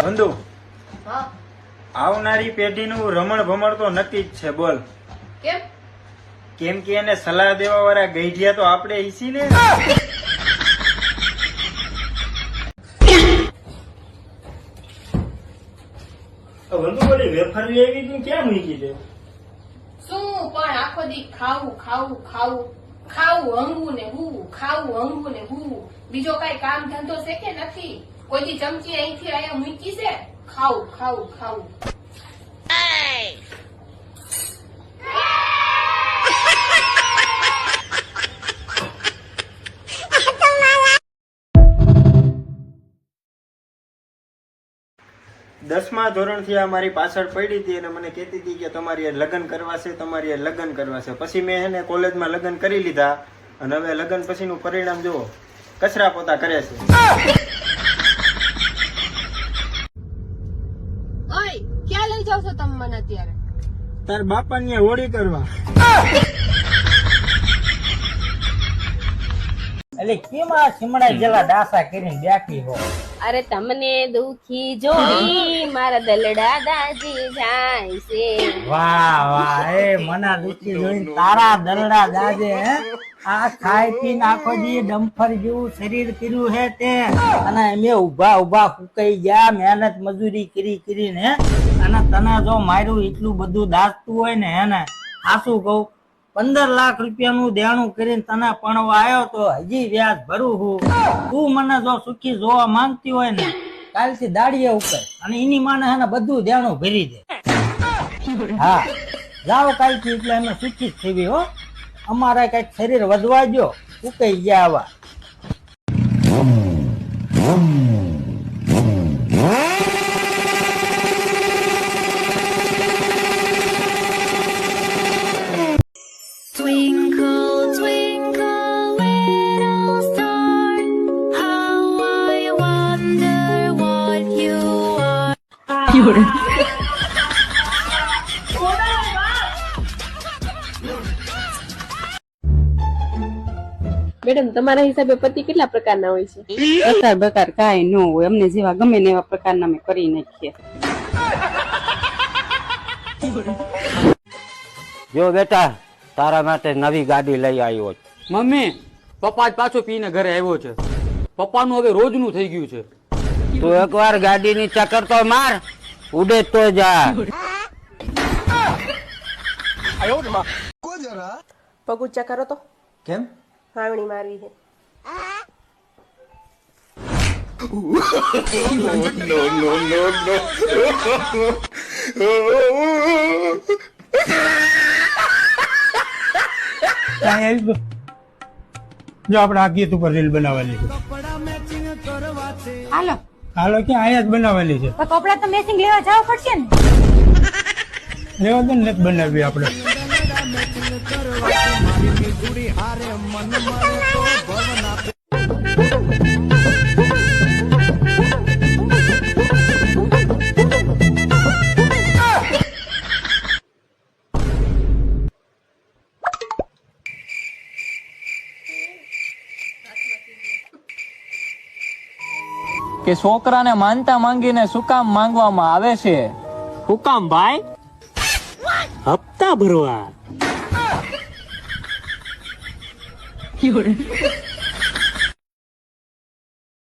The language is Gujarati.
બંધુ, હા આવનારી પેઢીનું રમણ ભમણ તો નક્કી જ છે. બોલ કેમ? કેમ કે એને સલાહ દેવા વાળા ગઈઢિયા તો આપણે ઈસી ને. બંધુ, બોલી વેફર લઈ આવી તું ક્યાં મૂકી દે? શું પણ આખો દી ખાવું ખાવું ખાવું ખાવું હંગવું ને હું ખાવું હંગવું ને હું બીજો કઈ કામ ધંધો છે કે નથી? કોઈ દી ચમચી અહીંથી અહીંયા મૂકી છે? ખાવું ખાવું ખાવું. દસમા ધોરણથી આ મારી પાછળ પડી હતી અને મને કહેતી હતી કે તમારી એ લગ્ન કરવા છે, તમારી એ લગ્ન કરવા છે. પછી મેં એને કોલેજમાં લગ્ન કરી લીધા અને હવે લગ્ન પછીનું પરિણામ જુઓ, કચરા પોતા કરે છે. ઓય ક્યાં લઈ જાવ છો તમે મને અત્યારે? તાર બાપાને હોળી કરવા. એટલે કેમ આ સિમડા જેલા ડાસા કરીને બેઠી હો? અરે તમને દુખી જોઈ મારા દલડા દાજી જાય છે. વાહ વાહ, એ મના દુખી જોઈને તારા દલડા દાજે હે? આ ખાઈ પીને આખો દી ડમ્ફર જેવું શરીર કર્યું હે તે, અને અમે ઉભા ઉભા ફૂકાઈ ગયા, મહેનત મજૂરી કરીને હે. અને તને જો માર્યું એટલું બધું દાજતું હોય ને હે ને, આસું કહું 15 લાખ રૂપિયાનું દેણું કરીને તને પણવા આવ્યો તો હજી વ્યાજ ભરું હું. તું મને જો સુખી જોવા માંગતી હોય ને, કાલથી દાડીએ ઉપર અને એની માને હે ને બધું દેણું ભરી દે. હા જાઓ કાલથી, એટલે અમે સુખી જ થઈ હો. અમારે કઈક શરીર વધવા દો, ઉકાઈ ગયા આવા. Twinkle, twinkle, little star, how I wonder what you are. Madam, તમારા હિસાબે પતિ કેટલા પ્રકારના હોય છે? પ્રકાર કાંઈ ન હોય, અમને જેવા ગમે ને એવા પ્રકારના અમે કરી નાખીએ. જો બેટા, તારા માટે નવી ગાડી લઈ આવ્યો. મમ્મી, પપ્પા જ પાછો પીને ઘરે આવ્યો છે. પપ્પાનું હવે રોજનું થઈ ગયું છે. તું એકવાર ગાડીની ચક્કર તો માર, ઉડે તો જા. પગ ઊંચા કરો તો. કેમ? હાવણી મારવી છે. જો આપણે આ ગીત ઉપર રીલ બનાવવાની છે. હાલો હાલો, ક્યાં અહીંયા જ બનાવવાની છે. કપડા તો મેચિંગ લેવા જવું પડશે ને. લેવા દે ને, નથી બનાવવી આપણે. કે છોકરાને માનતા માંગીને શું કામ માંગવામાં આવે છે? શું કામ ભાઈ? હપ્તા ભરવા.